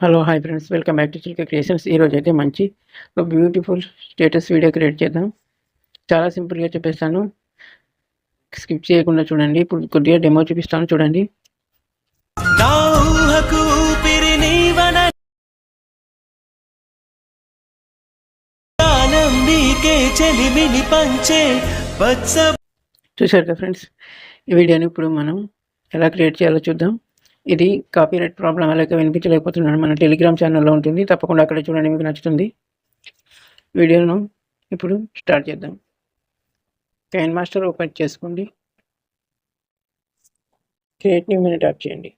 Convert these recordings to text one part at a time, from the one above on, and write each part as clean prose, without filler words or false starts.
Hello hi friends, welcome back to చిలుక creations. ఈరోజు అయితే మంచి ఒక బ్యూటిఫుల్ స్టేటస్ వీడియో క్రియేట్ చేద్దాం. చాలా సింపుల్గా చెప్పేస్తాను, స్కిప్ చేయకుండా చూడండి. ఇప్పుడు కొద్దిగా డెమో చూపిస్తాను, చూడండి. చూశారు కదా ఫ్రెండ్స్, ఈ వీడియోని ఇప్పుడు మనం ఎలా క్రియేట్ చేయాలో చూద్దాం. ఇది కాపీరైట్ ప్రాబ్లం అలాగే వినిపించలేకపోతున్నాను. మన టెలిగ్రామ్ ఛానల్లో ఉంటుంది, తప్పకుండా అక్కడ చూడండి, మీకు నచ్చుతుంది. వీడియోను ఇప్పుడు స్టార్ట్ చేద్దాం. కైన్మాస్టర్ ఓపెన్ చేసుకోండి. క్రియేట్ న్యూ మినిట్ ట్యాప్ చేయండి.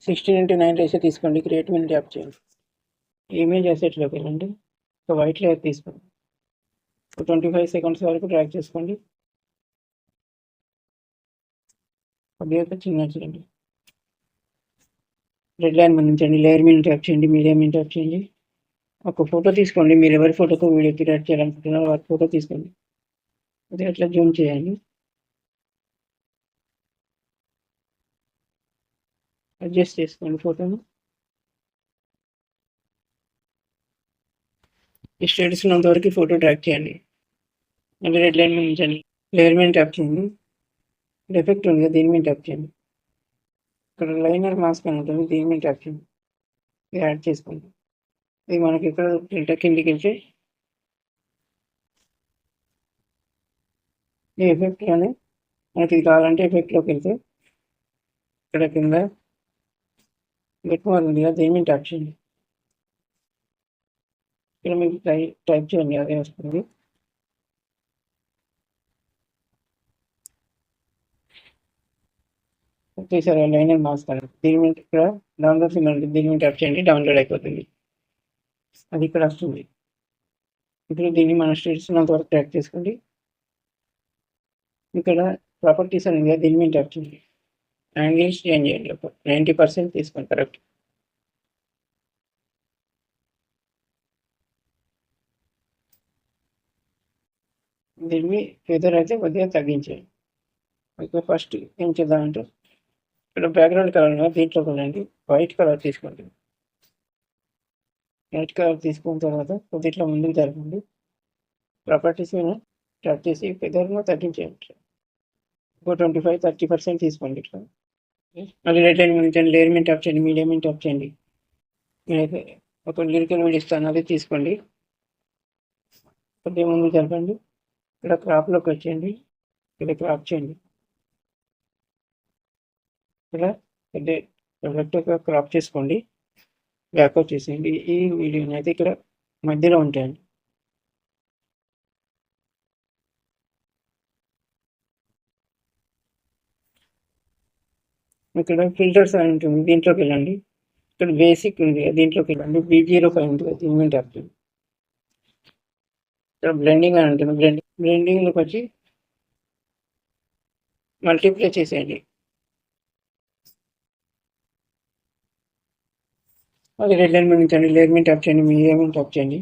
16:9 రేషియో తీసుకోండి. క్రియేట్ మినిట్ ట్యాప్ చేయండి. ఇమేజ్ అసెట్లోకి వెళ్ళండి. ఒక వైట్ లేయర్ తీసుకోండి. 25 సెకండ్స్ వరకు డ్రాగ్ చేసుకోండి. కొద్దిగా చిన్న చేయండి. రెడ్ లైన్ మందించండి. లేయర్ మీద ట్యాప్ చేయండి. మీడియా మీద ట్యాప్ చేయండి. ఒక ఫోటో తీసుకోండి. మీరు ఎవరి ఫోటోతో వీడియో క్రియేట్ చేయాలనుకుంటున్నారో వారి ఫోటో తీసుకోండి. అది అట్లా జూమ్ చేయండి. అడ్జస్ట్ చేసుకోండి ఫోటోను. ఈ స్టేటస్ ఉన్నంత వరకు ఫోటో ట్రాక్ చేయండి. మళ్ళీ రెడ్ లైన్ మీద ఉంచండి. లేయర్ మీద ట్యాప్ చేయండి. ఎఫెక్ట్ ఉంది కదా, దీని మీద ట్యాప్ చేయండి. ఇక్కడ లైనర్ మాస్క్ అని ఉంటుంది, దీని మీద ట్యాప్ చేయండి. ఇది యాడ్ చేసుకోండి. ఇది మనకి ఇక్కడ కిందికి వెళ్తే ఈ ఎఫెక్ట్లోనే మనకి ఇది కావాలంటే ఎఫెక్ట్లోకి వెళ్తే ఇక్కడ కింద గెట్ మోర్ ఉంది కదా, దీని మీద ట్యాప్ చేయండి. ఇక్కడ మీకు టైప్ చేయండి, అదే వస్తుంది. వచ్చేసారు లైనర్ మాస్క్ అని. దీని మీద ఇక్కడ డౌన్లోడ్ సింబల్, దీని మీద ట్యాప్ చేయండి, డౌన్లోడ్ అయిపోతుంది. అది ఇక్కడ వస్తుంది. ఇప్పుడు దీన్ని మన స్టేటస్ ఉన్నంత వరకు ట్రాక్ చేసుకోండి. ఇక్కడ ప్రాపర్టీస్ అనేది దీని మీద ట్యాప్ చేయండి. యాంగిల్స్ చేంజ్ చేయండి. 90% తీసుకోండి, కరెక్ట్. దీన్ని ఫెదర్ అయితే కొద్దిగా తగ్గించేయండి. అయితే ఫస్ట్ ఏం చేద్దామంటే ఇక్కడ బ్యాక్గ్రౌండ్ కలర్ ఉంది, దీంట్లోకి వెళ్ళండి. వైట్ కలర్ తీసుకోండి. వైట్ కలర్ తీసుకున్న తర్వాత కొద్దిగా ముందుకు జరగండి. ప్రాపర్టీస్ మీద ట్యాప్ చేసి ఫెదర్ను తగ్గించేయండి. ఒక 25-30% తీసుకోండి. ఇట్లా మళ్ళీ రెడ్ లైన్ మీద లేయర్ మీద ట్యాప్ చేయండి. మీడియం మీద ట్యాప్ చేయండి. నేనైతే ఒక లిరికల్ వీడియో ఇస్తాను, అది తీసుకోండి. కొద్దిగా ముందు జరపండి. ఇక్కడ క్రాప్లోకి వచ్చేయండి. ఇక్కడ క్రాప్ చేయండి. ఇక్కడ కొద్దిగా క్రాప్ చేసుకోండి. బ్యాక్ వచ్చేసేయండి. ఈ వీడియోని అయితే ఇక్కడ మధ్యలో ఉంటాయండి. ఇక్కడ ఫిల్టర్స్ అని ఉంటుంది, దీంట్లోకి వెళ్ళండి. ఇక్కడ బేసిక్ ఉంది, దీంట్లోకి వెళ్ళండి. B05 ఉంటుంది, దీని మీద ట్యాప్ చేయండి. ఇక్కడ బ్లెండింగ్ అని ఉంటుంది, బ్లెండింగ్లోకి వచ్చి మల్టిప్లై చేసేయండి. అది రెడ్ లైన్ మీద ఉంచండి. లేయర్ మీద ట్యాప్ చేయండి. మీడియా మీద ట్యాప్ చేయండి.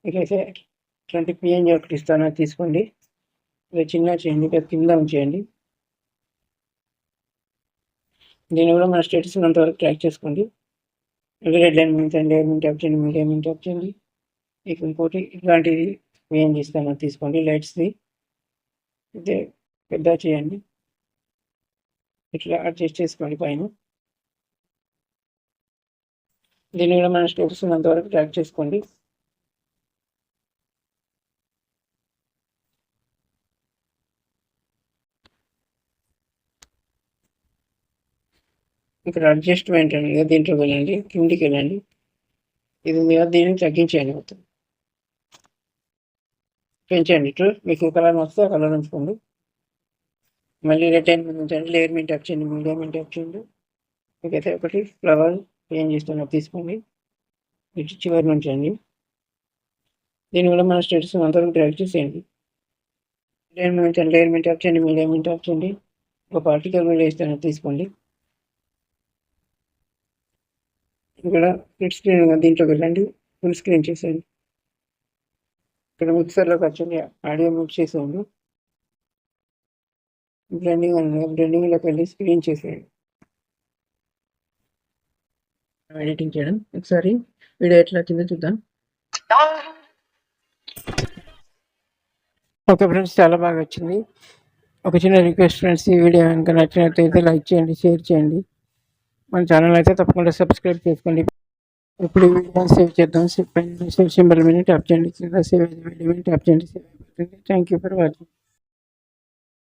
ఇకైతే ఇట్లాంటి PNG ఒకటి ఇస్తాను, అది తీసుకోండి. అది చిన్న చేయండి, ఇక్కడ కింద ఉంచేయండి. దీన్ని కూడా మన స్టేటస్ ఉన్నంత వరకు ట్రాక్ చేసుకోండి. అది రెడ్ లైన్ మీద లేయర్ మీద ట్యాప్ చేయండి. మీడియా మీద ట్యాప్ చేయండి. ఇక ఇంకోటి ఇట్లాంటిది PNG ఇస్తాను, అది తీసుకోండి. లైట్స్ది ఇదే పెద్ద చేయండి. ఇట్లా అడ్జస్ట్ చేసుకోండి పైన. దీన్ని కూడా మన స్టేటస్ ఉన్నంత వరకు ట్రాక్ చేసుకోండి. ఇక్కడ అడ్జస్ట్మెంట్ అని దీంట్లోకి వెళ్ళండి, కిందికి వెళ్ళండి. ఇది మీద దీన్ని తగ్గించేయండి, మొత్తం పెంచండి. ఇట్లా మీకు కలర్ వస్తే ఆ కలర్ ఉంచుకోండి. మళ్ళీ రిటైన్ మీద ఉంచండి. లేయర్ మీద ట్యాప్ చేయండి. మీడియా మీద ట్యాప్ చేయండి. మీకైతే ఒకటి ఫ్లవర్ ఏం చేస్తున్నా తీసుకోండి. ఇటు చివరి ఉంచండి. దీన్ని కూడా మన స్టేటస్ అంతవరకు డ్రాగ్ చేసేయండి. లేయర్ మీద ఉంచండి. లేయర్ మీద ట్యాప్ చేయండి. మీడియా మీద ట్యాప్ చేయండి. ఒక పార్టికల్ వీడియో ఇస్తాను, తీసుకోండి. ఇక్కడ ఫుల్ స్క్రీన్ దీంట్లోకి వెళ్ళండి. ఫుల్ స్క్రీన్ చేసేయండి. ఇక్కడ మిక్సర్లోకి వచ్చండి. ఆడియో మిక్స్ చేసేయండి. బ్లెండింగ్లోకి వెళ్ళి స్క్రీన్ చేసేయండి. ఎడిటింగ్ చేయడం. ఒకసారి వీడియో ఎట్లా వచ్చిందో చూద్దాం. ఓకే ఫ్రెండ్స్, చాలా బాగా వచ్చింది. ఒక చిన్న రిక్వెస్ట్ ఫ్రెండ్స్, ఈ వీడియో కనుక నచ్చినట్లయితే లైక్ చేయండి, షేర్ చేయండి. మన ఛానల్ అయితే తప్పకుండా సబ్స్క్రైబ్ చేసుకోండి. ఇప్పుడు ఈ వీడియోని సేవ్ చేద్దాం. సేవ్ సింబల్ మీద ట్యాప్ చేయండి. కింద సేవ్ వీడియో మీద ట్యాప్ చేయండి. సేవ్ అయిపోతుంది. Thank you for watching.